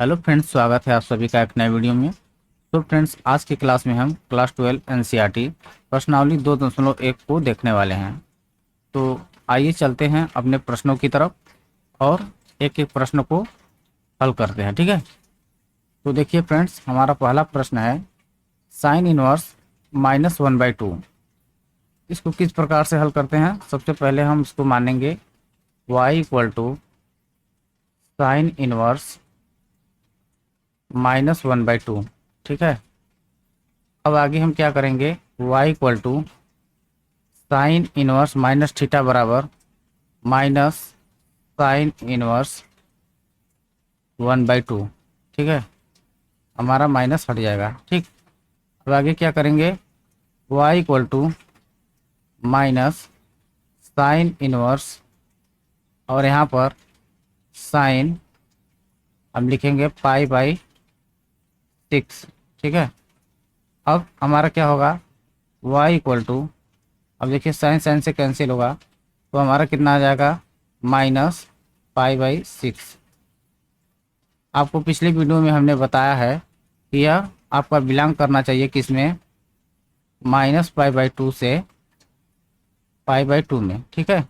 Hello friends, स्वागत है आप सभी का एक नए वीडियो में। तो फ्रेंड्स, आज की क्लास में हम क्लास 12 एनसीईआरटी प्रश्नावली 2.1 को देखने वाले हैं। तो आइए चलते हैं अपने प्रश्नों की तरफ और एक एक प्रश्न को हल करते हैं। ठीक है। तो देखिए फ्रेंड्स, हमारा पहला प्रश्न है साइन इनवर्स -1/2। इसको किस प्रकार से हल करते हैं? सबसे पहले हम इसको मानेंगे y = साइन इनवर्स -1/2। ठीक है। अब आगे हम क्या करेंगे, y = sine inverse minus theta बराबर माइनस साइन इनवर्स 1/2। ठीक है, हमारा माइनस हट जाएगा। ठीक। अब आगे क्या करेंगे, y = माइनस साइन इनवर्स और यहाँ पर साइन हम लिखेंगे π/6। ठीक है। अब हमारा क्या होगा, y = अब देखिए साइन साइन से कैंसिल होगा तो हमारा कितना आ जाएगा, -π/6। आपको पिछले वीडियो में हमने बताया है कि यह आपका बिलोंग करना चाहिए किस में, -π/2 से π/2 में। ठीक है,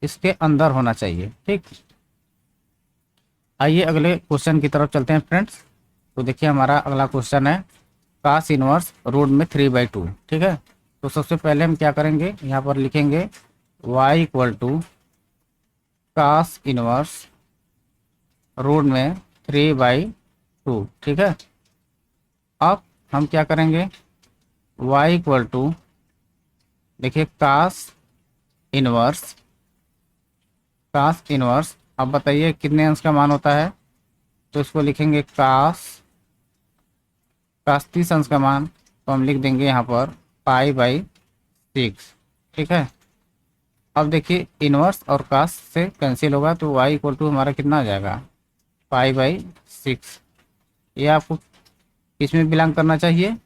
इसके अंदर होना चाहिए। ठीक। आइए अगले क्वेश्चन की तरफ चलते हैं फ्रेंड्स। तो देखिए हमारा अगला क्वेश्चन है cos इनवर्स √3/2। ठीक है। तो सबसे पहले हम क्या करेंगे, यहाँ पर लिखेंगे y = cos इनवर्स √3/2। ठीक है। अब हम क्या करेंगे, y = देखिए cos इनवर्स अब बताइए कितने अंश का मान होता है। तो इसको लिखेंगे cos 30 अंश का मान, तो हम लिख देंगे यहाँ पर π/6। ठीक है। अब देखिए इनवर्स और cos से कैंसिल होगा तो y = हमारा कितना आ जाएगा, π/6। ये आपको किस में बिलोंग करना चाहिए,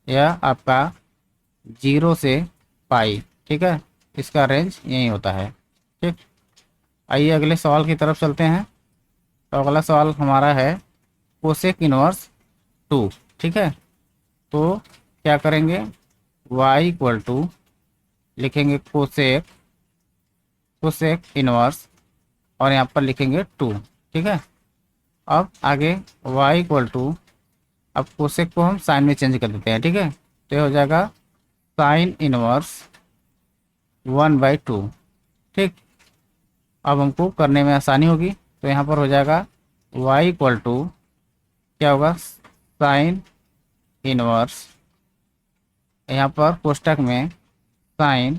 यह आपका 0 से पाई। ठीक है, इसका रेंज यही होता है। ठीक। आइए अगले सवाल की तरफ चलते हैं। तो अगला सवाल हमारा है कोसेक इनवर्स 2। ठीक है। तो क्या करेंगे, y = लिखेंगे कोसेक इनवर्स और यहाँ पर लिखेंगे 2। ठीक है। अब आगे y = अब कोसेक को हम साइन में चेंज कर देते हैं। ठीक है। तो ये हो जाएगा साइन इनवर्स 1/2। ठीक। अब हमको करने में आसानी होगी तो यहाँ पर हो जाएगा y = क्या होगा, साइन इनवर्स, यहाँ पर कोष्टक में साइन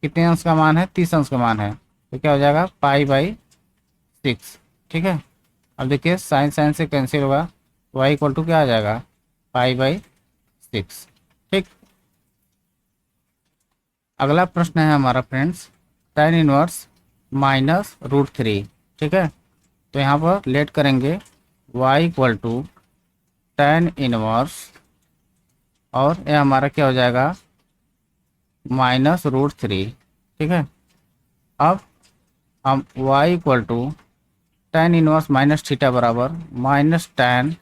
कितने अंश का मान है, 30 अंश का मान है, तो क्या हो जाएगा π/6। ठीक है। अब देखिए साइन साइन से कैंसिल होगा, y = क्या आ जाएगा, π/6। ठीक। अगला प्रश्न है हमारा फ्रेंड्स tan इनवर्स -√3। ठीक है। तो यहाँ पर लेट करेंगे y = tan इनवर्स और यह हमारा क्या हो जाएगा, -√3। ठीक है। अब हम y = tan inverse minus theta बराबर माइनस tan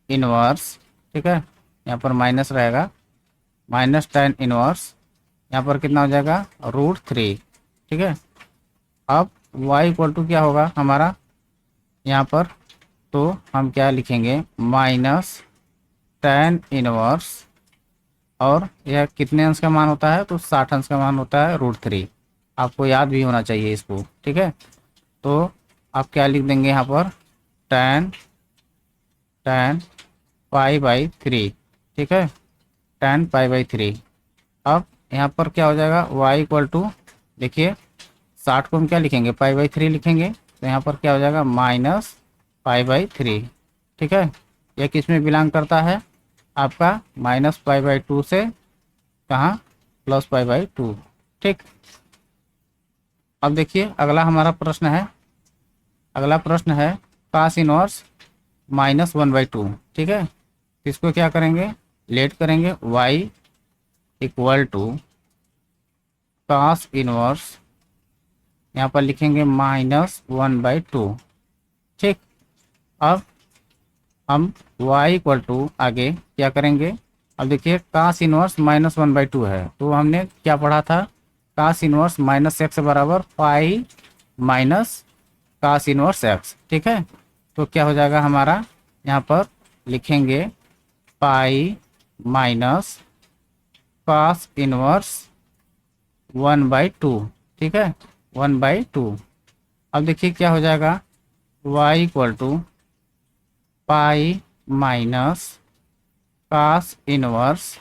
इनवर्स। ठीक है, यहाँ पर माइनस रहेगा, माइनस tan इनवर्स यहाँ पर कितना हो जाएगा, √3। ठीक है। अब y = क्या होगा हमारा यहाँ पर, तो हम क्या लिखेंगे, माइनस tan इनवर्स और यह कितने अंश का मान होता है, तो 60 अंश का मान होता है √3। आपको याद भी होना चाहिए इसको। ठीक है। तो आप क्या लिख देंगे यहाँ पर, tan π/3। ठीक है, tan π/3। अब यहाँ पर क्या हो जाएगा, y = देखिए 60 को हम क्या लिखेंगे, π/3 लिखेंगे, तो यहाँ पर क्या हो जाएगा, -π/3। ठीक है। यह किस में बिलोंग करता है, आपका -π/2 से कहाँ, +π/2। ठीक। अब देखिए अगला हमारा प्रश्न है, अगला प्रश्न है cos इनवर्स -1/2। ठीक है। इसको क्या करेंगे, लेट करेंगे y = cos इनवर्स, यहाँ पर लिखेंगे -1/2। ठीक। अब हम y इक्वल टू आगे क्या करेंगे, अब देखिए कास इनवर्स -1/2 है, तो हमने क्या पढ़ा था, कास इनवर्स -x बराबर pi minus cos inverse x। ठीक है, तो क्या हो जाएगा हमारा, यहाँ पर लिखेंगे पाई माइनस कास इनवर्स 1/2। ठीक है, 1/2। अब देखिए क्या हो जाएगा, y equal to pi minus cos inverse,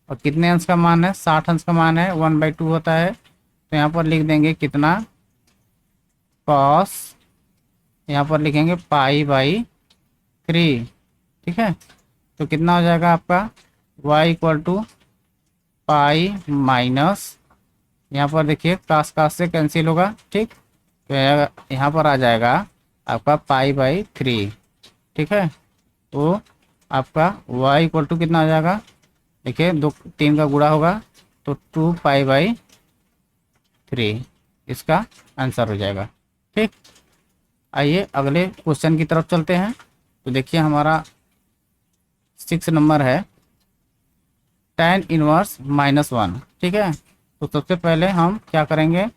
और कितने अंश का मान है, 60 अंश का मान है, 1/2 होता है, तो यहाँ पर लिख देंगे कितना, कॉस, यहाँ पर लिखेंगे पाई/3। ठीक है, तो कितना हो जाएगा आपका, y equal to pi minus, यहाँ पर देखिए कास कास से कैंसिल होगा। ठीक, तो यहाँ पर आ जाएगा आपका पाई/3। ठीक है, तो आपका y इक्वल टू कितना आ जाएगा, देखिए 2 3 का गुणा होगा तो 2 पाई/3 इसका आंसर हो जाएगा। ठीक, आइए अगले क्वेश्चन की तरफ चलते हैं। तो देखिए हमारा 6 नंबर है, tan इनवर्स -1। ठीक है, तो सबसे पहले हम क्या करेंगे,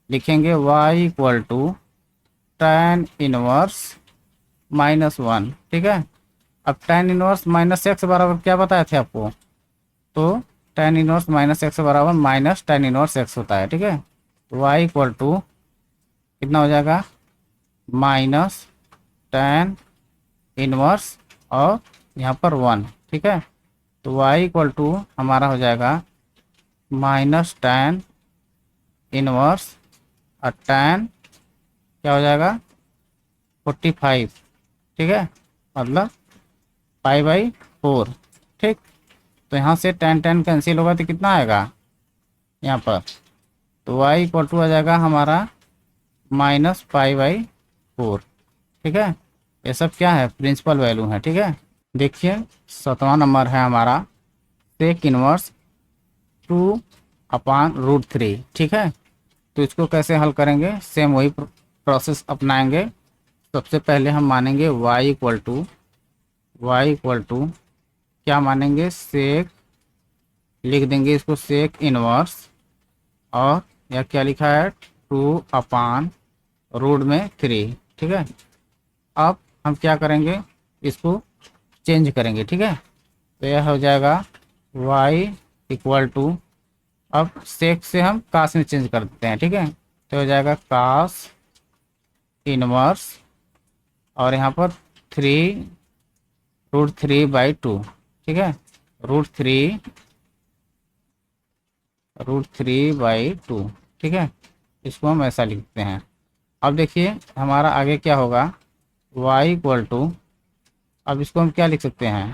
लिखेंगे y equal to tan inverse -1। ठीक है, अब tan इनवर्स -x बराबर क्या बताए थे आपको, तो tan इनवर्स -x बराबर माइनस tan इनवर्स x होता है। ठीक है, y इक्वल टू कितना हो जाएगा, माइनस tan इनवर्स और यहाँ पर 1। ठीक है, तो y इक्वल टू हमारा हो जाएगा माइनस tan इनवर्स और tan क्या हो जाएगा 45। ठीक है, मतलब पाई/4। ठीक, तो यहाँ से tan कैंसिल होगा तो कितना आएगा यहाँ पर, तो y इक्वल टू आ जाएगा हमारा -पाई/4। ठीक है, ये सब क्या है, प्रिंसिपल वैल्यू है। ठीक है, देखिए 7वां नंबर है हमारा, सेक इनवर्स 2/√3। ठीक है, तो इसको कैसे हल करेंगे, सेम वही प्रोसेस अपनाएंगे। सबसे पहले हम मानेंगे y इक्वल टू क्या मानेंगे, सेक, लिख देंगे इसको सेक इनवर्स, और यह क्या लिखा है 2/√3। ठीक है, अब हम क्या करेंगे, इसको चेंज करेंगे। ठीक है, तो यह हो जाएगा y इक्वल टू, अब सेक से हम कास में चेंज कर देते हैं। ठीक है, तो हो जाएगा कास इनवर्स, और यहाँ पर 3√3/2। ठीक है, √3/2। ठीक है, इसको हम ऐसा लिखते हैं। अब देखिए हमारा आगे क्या होगा, y इक्वल टू, अब इसको हम क्या लिख सकते हैं,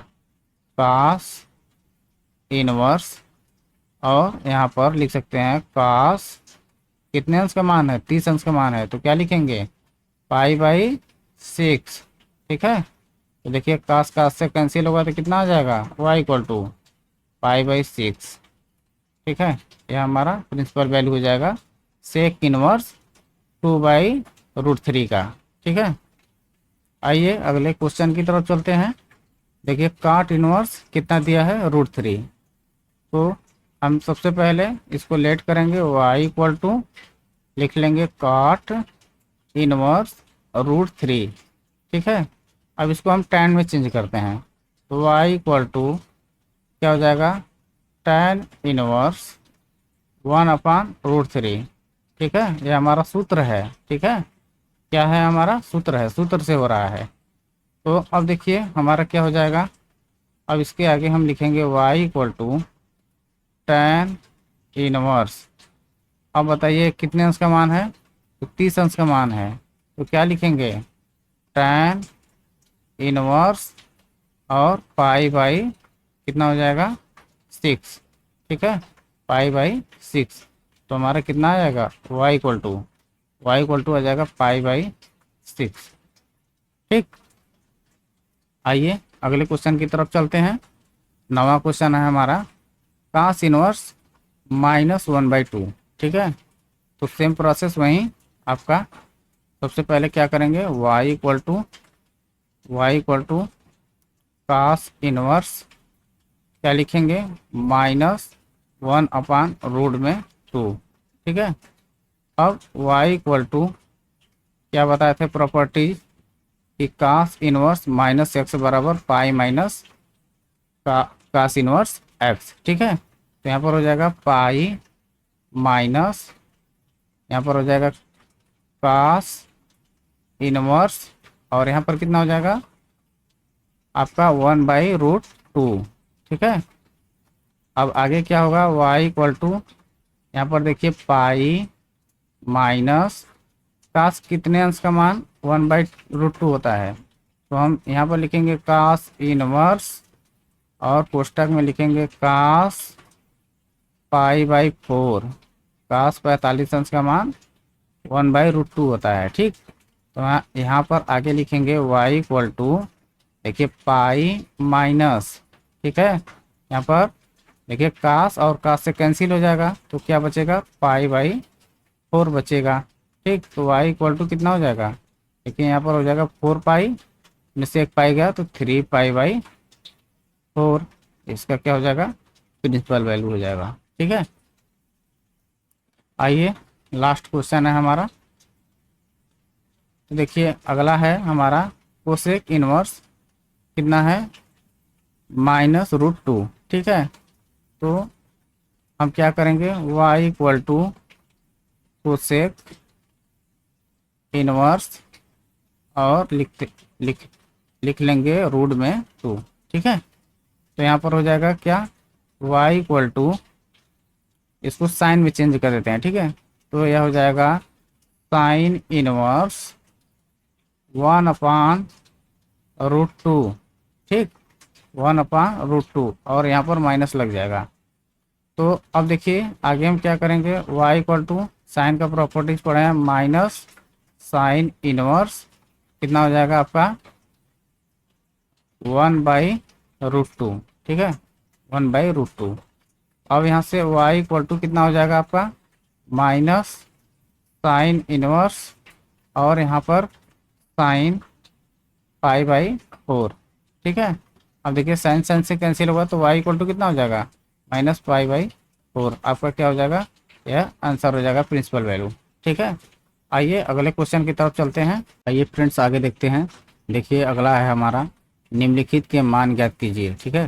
कास इनवर्स, और यहाँ पर लिख सकते हैं कास, कितने अंश का मान है, 30 अंश का मान है, तो क्या लिखेंगे पाई/6। ठीक है, तो देखिए कास कास से कैंसिल होगा तो कितना आ जाएगा, y इक्वल टू पाई/6। ठीक है, यह हमारा प्रिंसिपल वैल्यू हो जाएगा सेक इनवर्स 2/√3 का। ठीक है, आइए अगले क्वेश्चन की तरफ चलते हैं। देखिए काट इनवर्स कितना दिया है, √3, तो हम सबसे पहले इसको लेट करेंगे, y इक्वल टू लिख लेंगे काट इनवर्स √3। ठीक है, अब इसको हम tan में चेंज करते हैं, तो y इक्वल टू क्या हो जाएगा, tan इनवर्स 1/√3। ठीक है, ये हमारा सूत्र है। ठीक है, क्या है हमारा सूत्र है, सूत्र से हो रहा है। तो अब देखिए हमारा क्या हो जाएगा, अब इसके आगे हम लिखेंगे y equal to tan inverse, अब बताइए कितने अंश का मान है, तो 30 अंश का मान है, तो क्या लिखेंगे tan इनवर्स और पाई/ कितना हो जाएगा 6। ठीक है, पाई/6, तो हमारा कितना आ जाएगा y इक्वल टू आ जाएगा पाई/6। ठीक, आइए अगले क्वेश्चन की तरफ चलते हैं। 9वां क्वेश्चन है हमारा, कास इनवर्स -1/2। ठीक है, तो सेम प्रोसेस वहीं आपका सबसे पहले क्या करेंगे, y equal to cos inverse क्या लिखेंगे, -1/√2। ठीक है। अब y इक्वल टू क्या बताए थे प्रॉपर्टी कि कास इनवर्स -x बराबर pi minus cos inverse x। ठीक है, तो यहाँ पर हो जाएगा पाई माइनस, यहाँ पर हो जाएगा कास इनवर्स, और यहाँ पर कितना हो जाएगा आपका 1/√2। ठीक है। अब आगे क्या होगा, y इक्वल टू यहाँ पर देखिए पाई माइनस कास कितने अंश का मान 1/√2 होता है, तो हम यहाँ पर लिखेंगे कास इनवर्स और कोष्टक में लिखेंगे कास पाई/4। कास 45 अंश का मान 1/√2 होता है। ठीक, तो यहाँ पर आगे लिखेंगे y इक्वल टू देखिए पाई माइनस, ठीक है, यहाँ पर देखिए कास और कास से कैंसिल हो जाएगा तो क्या बचेगा, पाई/4 बचेगा। ठीक, तो y इक्वल टू कितना हो जाएगा, देखिए यहाँ पर हो जाएगा 4 पाई में से 1 पाई गया तो 3 पाई/4। इसका क्या हो जाएगा, प्रिंसिपल वैल्यू हो जाएगा। ठीक है। आइए लास्ट क्वेश्चन है हमारा, तो देखिए अगला है हमारा कोसेक इनवर्स कितना है, -√2। ठीक है, तो हम क्या करेंगे, y equal to cosec inverse और लिख लेंगे √2। ठीक है, तो यहाँ पर हो जाएगा क्या, y इक्वल टू, इसको साइन में चेंज कर देते हैं। ठीक है, तो यह हो जाएगा साइन इनवर्स 1/√2। ठीक, 1/√2 और यहाँ पर माइनस लग जाएगा। तो अब देखिए आगे हम क्या करेंगे, y इक्वल टू साइन का प्रॉपर्टीज पढ़े हैं, माइनस साइन इनवर्स कितना हो जाएगा आपका 1/√2। ठीक है, 1/√2। अब यहाँ से y इक्वल टू कितना हो जाएगा आपका माइनस साइन इनवर्स और यहाँ पर साइन पाई/4। ठीक है, अब देखिए साइन साइन से कैंसिल होगा तो y इक्वल टू कितना हो जाएगा -पाई/4। आपका क्या हो जाएगा, यह आंसर हो जाएगा प्रिंसिपल वैल्यू। ठीक है, आइए अगले क्वेश्चन की तरफ चलते हैं। आइए फ्रेंड्स आगे देखते हैं। देखिए अगला है हमारा निम्नलिखित के मान ज्ञात कीजिए। ठीक है,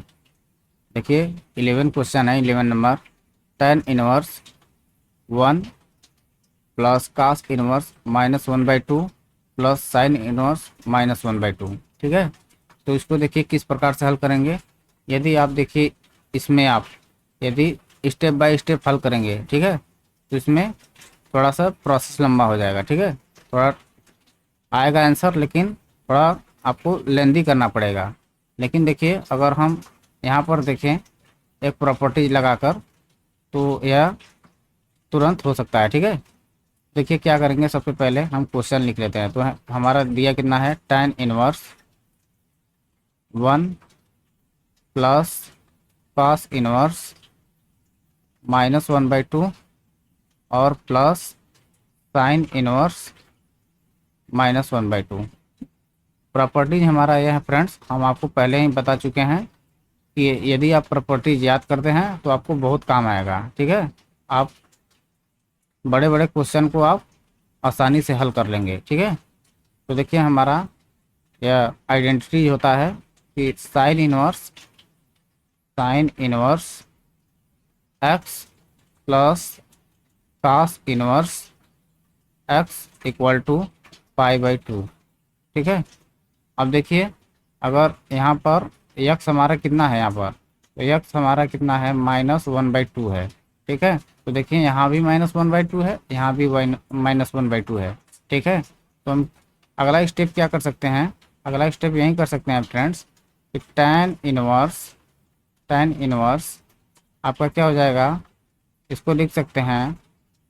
देखिए 11 क्वेश्चन है, 11 number, tan inverse 1 plus cos inverse -1/2 plus sine inverse -1/2। ठीक है, तो इसको देखिए किस प्रकार से हल करेंगे। यदि आप देखिए इसमें आप यदि स्टेप बाय स्टेप हल करेंगे, ठीक है, तो इसमें थोड़ा सा प्रोसेस लंबा हो जाएगा। ठीक है, थोड़ा आएगा आंसर लेकिन थोड़ा आपको लेंदी करना पड़ेगा। लेकिन देखिए अगर हम यहाँ पर देखें एक प्रॉपर्टीज लगाकर तो यह तुरंत हो सकता है। ठीक है, देखिए क्या करेंगे, सबसे पहले हम क्वेश्चन लिख लेते हैं। तो हमारा दिया कितना है, tan inverse 1 plus cos inverse -1/2 और प्लस साइन इनवर्स -1/2। प्रॉपर्टीज हमारा यह है फ्रेंड्स, हम आपको पहले ही बता चुके हैं कि यदि आप प्रॉपर्टीज याद करते हैं तो आपको बहुत काम आएगा। ठीक है, आप बड़े बड़े क्वेश्चन को आप आसानी से हल कर लेंगे। ठीक है, तो देखिए हमारा यह आइडेंटिटी होता है कि sine inverse x plus cos inverse x equal to पाई/2। ठीक है, अब देखिए अगर यहाँ पर x हमारा कितना है, यहाँ पर तो x हमारा कितना है -1/2 है। ठीक है, तो देखिए यहाँ भी -1/2 है, यहाँ भी -1/2 है। ठीक है, तो हम अगला स्टेप क्या कर सकते हैं, अगला स्टेप यही कर सकते हैं फ्रेंड्स कि tan इनवर्स आपका क्या हो जाएगा, इसको लिख सकते हैं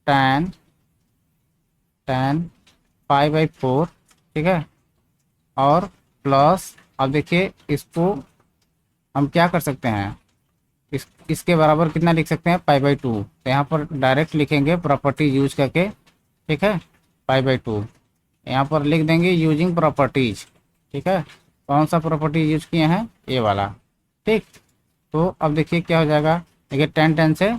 tan पाई/4। ठीक है, और प्लस अब देखिए इसको हम क्या कर सकते हैं, इसके बराबर कितना लिख सकते हैं, पाई/2। तो यहाँ पर डायरेक्ट लिखेंगे प्रॉपर्टी यूज करके। ठीक है, पाई/2 यहाँ पर लिख देंगे यूजिंग प्रॉपर्टीज। ठीक है, कौन सा प्रॉपर्टीज यूज किए हैं, ये वाला। ठीक, तो अब देखिए क्या हो जाएगा, देखिए 10 से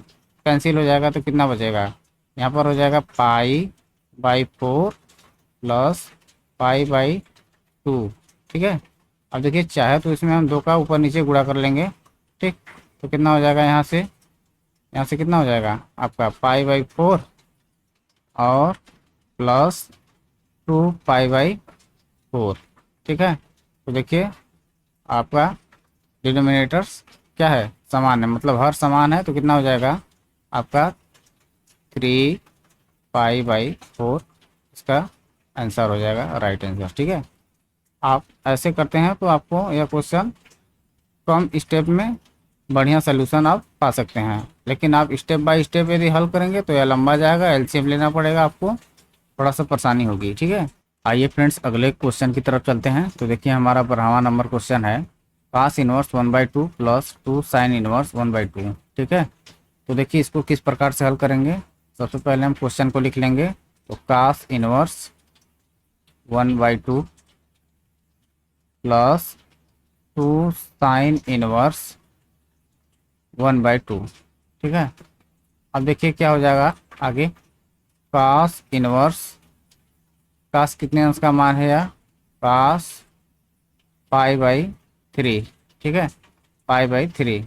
कैंसिल हो जाएगा तो कितना बचेगा, यहाँ पर हो जाएगा पाई/4 प्लस पाई/2। ठीक है, अब देखिए चाहे तो इसमें हम 2 का ऊपर नीचे गुणा कर लेंगे। ठीक, तो कितना हो जाएगा, यहाँ से कितना हो जाएगा आपका पाई/4 और प्लस 2 पाई/4। ठीक है, तो देखिए आपका डिनोमिनेटर्स क्या है, समान है, मतलब हर समान है, तो कितना हो जाएगा आपका 3 पाई/4 इसका आंसर हो जाएगा, राइट आंसर। ठीक है, आप ऐसे करते हैं तो आपको यह क्वेश्चन कम स्टेप में बढ़िया सोल्यूशन आप पा सकते हैं, लेकिन आप स्टेप बाय स्टेप यदि हल करेंगे तो यह लंबा जाएगा, एलसीएम लेना पड़ेगा आपको, थोड़ा सा परेशानी होगी। ठीक है, आइए फ्रेंड्स अगले क्वेश्चन की तरफ चलते हैं। तो देखिए हमारा 12वां नंबर क्वेश्चन है cos inverse 1/2 plus 2 sign inverse 1/2। ठीक है, तो देखिए इसको किस प्रकार से हल करेंगे। सबसे पहले हम क्वेश्चन को लिख लेंगे, तो cos inverse 1/2 plus 2 sign inverse 1/2। ठीक है, अब देखिए क्या हो जाएगा आगे, कास कितने अंश का मान है, या कास पाई/3। ठीक है, पाई/3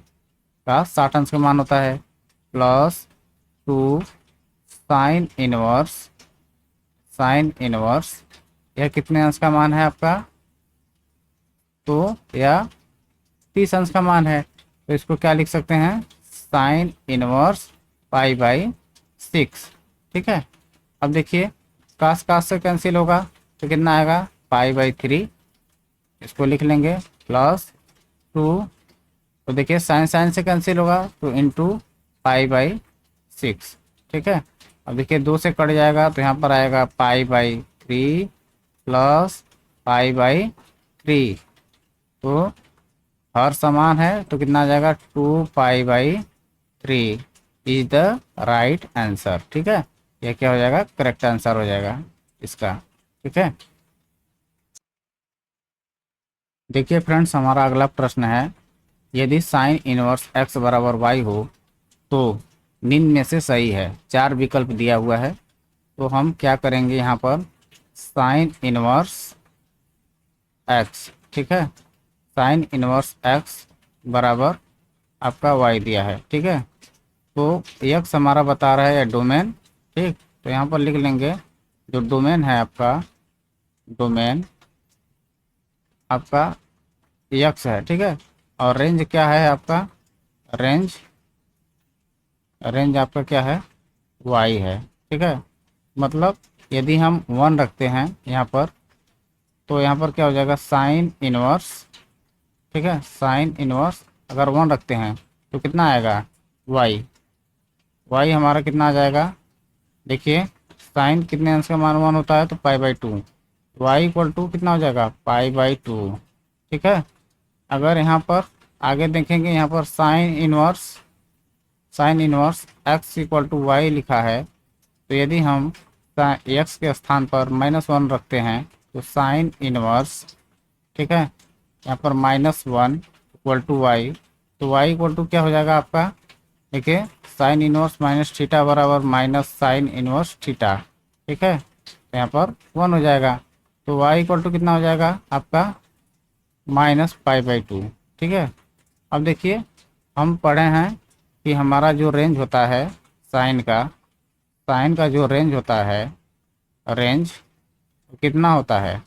का 60 अंश का मान होता है, प्लस 2 साइन इनवर्स यह कितने अंश का मान है आपका, तो यह 30 अंश का मान है, तो इसको क्या लिख सकते हैं, साइन इनवर्स पाई/6। ठीक है, अब देखिए कास से कैंसिल होगा तो कितना आएगा पाई/3, इसको लिख लेंगे, प्लस 2, तो देखिए साइन से कैंसिल होगा तो इंटू पाई/6। ठीक है, अब देखिए 2 से कट जाएगा तो यहाँ पर आएगा पाई/3 प्लस पाई/3, तो हर समान है तो कितना आ जाएगा 2 पाई/3 इज द राइट आंसर। ठीक है, यह क्या हो जाएगा, करेक्ट आंसर हो जाएगा इसका। ठीक है, देखिए फ्रेंड्स हमारा अगला प्रश्न है, यदि साइन इनवर्स x बराबर y हो तो निम्न में से सही है। 4 विकल्प दिया हुआ है, तो हम क्या करेंगे यहाँ पर, साइन इनवर्स x। ठीक है, साइन इनवर्स x बराबर आपका y दिया है। ठीक है, तो x हमारा बता रहा है डोमेन। ठीक, तो यहाँ पर लिख लेंगे जो डोमेन है आपका x है। ठीक है, और रेंज क्या है आपका, रेंज आपका क्या है, y है। ठीक है, मतलब यदि हम 1 रखते हैं यहाँ पर, तो यहाँ पर क्या हो जाएगा साइन इनवर्स। ठीक है, साइन इनवर्स अगर 1 रखते हैं तो कितना आएगा, y हमारा कितना आ जाएगा, देखिए साइन कितने अंश का मान 1 होता है, तो पाई/2, y = कितना हो जाएगा पाई/2। ठीक है, अगर यहाँ पर आगे देखेंगे, यहाँ पर साइन इनवर्स x = y लिखा है, तो यदि हम x के स्थान पर -1 रखते हैं तो साइन इनवर्स, ठीक है, यहाँ पर -1 = y, तो y क्या हो जाएगा आपका, देखिए साइन इनवर्स माइनस थीटा बराबर माइनस साइन इनवर्स थीटा। ठीक है, तो यहाँ पर 1 हो जाएगा, तो y कितना हो जाएगा आपका -पाई/2। ठीक है, अब देखिए हम पढ़े हैं कि हमारा जो रेंज होता है साइन का जो रेंज होता है, रेंज कितना होता है,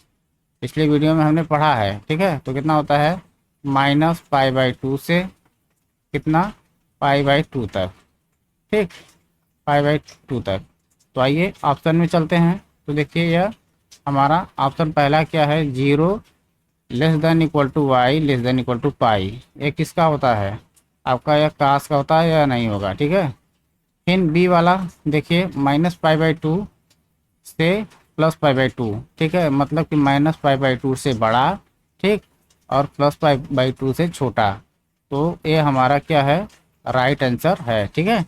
पिछले वीडियो में हमने पढ़ा है। ठीक है, तो कितना होता है -पाई/2 से कितना पाई/2 तक। ठीक, पाई/2 तक। तो आइए ऑप्शन में चलते हैं, तो देखिए यह हमारा ऑप्शन पहला क्या है, 0 < y < पाई। ये किसका होता है आपका, यह कास का होता है या नहीं होगा। ठीक है, फिर बी वाला देखिए -पाई/2 से +पाई/2। ठीक है, मतलब कि -पाई/2 से बड़ा, ठीक, और +पाई/2 से छोटा, तो ये हमारा क्या है, राइट आंसर है। ठीक है,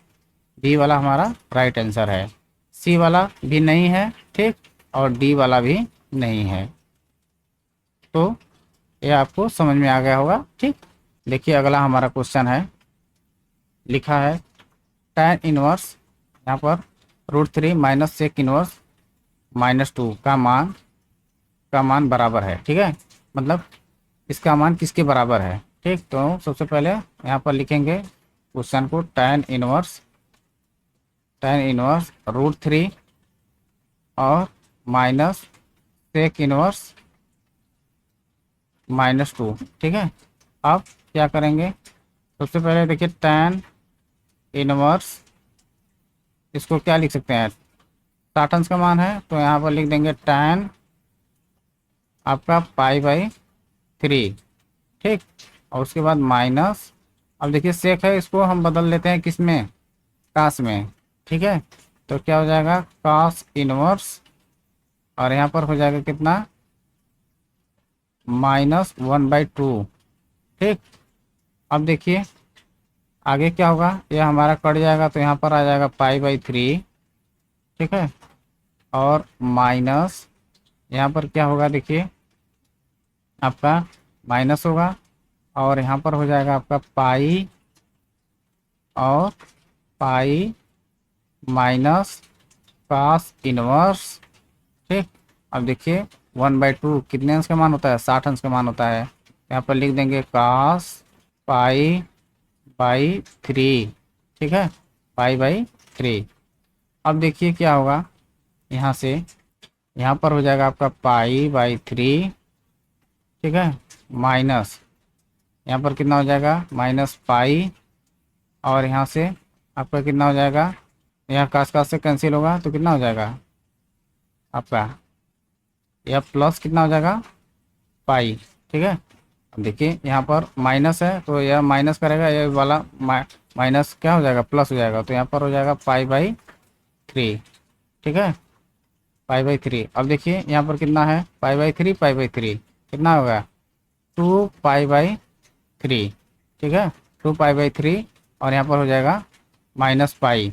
बी वाला हमारा राइट आंसर है। सी वाला भी नहीं है। ठीक, और डी वाला भी नहीं है। तो ये आपको समझ में आ गया होगा। ठीक, देखिए अगला हमारा क्वेश्चन है, लिखा है tan इनवर्स यहाँ पर √3 माइनस सेक इनवर्स -2 का मान बराबर है। ठीक है, मतलब इसका मान किसके बराबर है। ठीक, तो सबसे पहले यहाँ पर लिखेंगे क्वेश्चन को, tan इनवर्स √3 और माइनस सेक इनवर्स -2। ठीक है, अब क्या करेंगे, सबसे पहले देखिए tan इनवर्स, इसको क्या लिख सकते हैं, 60 अंश का मान है तो यहाँ पर लिख देंगे tan आपका π/3। ठीक, और उसके बाद माइनस, अब देखिए सेक है, इसको हम बदल लेते हैं किस में, कास में। ठीक है, तो क्या हो जाएगा cos इनवर्स, और यहाँ पर हो जाएगा कितना, -1/2। ठीक, अब देखिए आगे क्या होगा, यह हमारा कट जाएगा तो यहाँ पर आ जाएगा π/3। ठीक है, और माइनस यहाँ पर क्या होगा, देखिए आपका माइनस होगा, और यहाँ पर हो जाएगा आपका पाई और पाई माइनस cos इनवर्स। ठीक, अब देखिए 1/2 कितने अंश का मान होता है, 60 अंश का मान होता है, यहाँ पर लिख देंगे cos π/3। ठीक है, π/3। अब देखिए क्या होगा, यहाँ से यहाँ पर हो जाएगा आपका π/3। ठीक है, माइनस यहाँ पर कितना हो जाएगा, -पाई, और यहाँ से आपका कितना हो जाएगा, यहाँ कास कास से कैंसिल होगा तो कितना हो जाएगा आपका, यह प्लस कितना हो जाएगा पाई। ठीक है, अब देखिए यहाँ पर माइनस है तो यह माइनस करेगा, यह वाला माइनस क्या हो जाएगा, प्लस हो जाएगा, तो यहाँ पर हो जाएगा π/3। ठीक है, π/3। अब देखिए यहाँ पर कितना है, π/3 कितना होगा, 2π/3। ठीक है, 2π/3, और यहाँ पर हो जाएगा -पाई।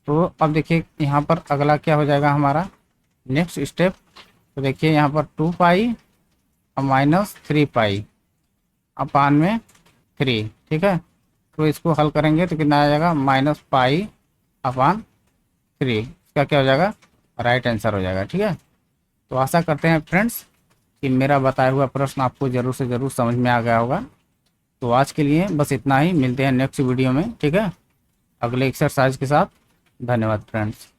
तो अब देखिए यहाँ पर अगला क्या हो जाएगा हमारा नेक्स्ट स्टेप, तो देखिए यहाँ पर 2π और -3π अपान में 3। ठीक है, तो इसको हल करेंगे तो कितना आ जाएगा, -π/3। इसका क्या हो जाएगा, राइट आंसर हो जाएगा। ठीक है, तो आशा करते हैं फ्रेंड्स कि मेरा बताया हुआ प्रश्न आपको ज़रूर से ज़रूर समझ में आ गया होगा। तो आज के लिए बस इतना ही, मिलते हैं नेक्स्ट वीडियो में। ठीक है, अगले एक्सरसाइज के साथ। धन्यवाद फ्रेंड्स।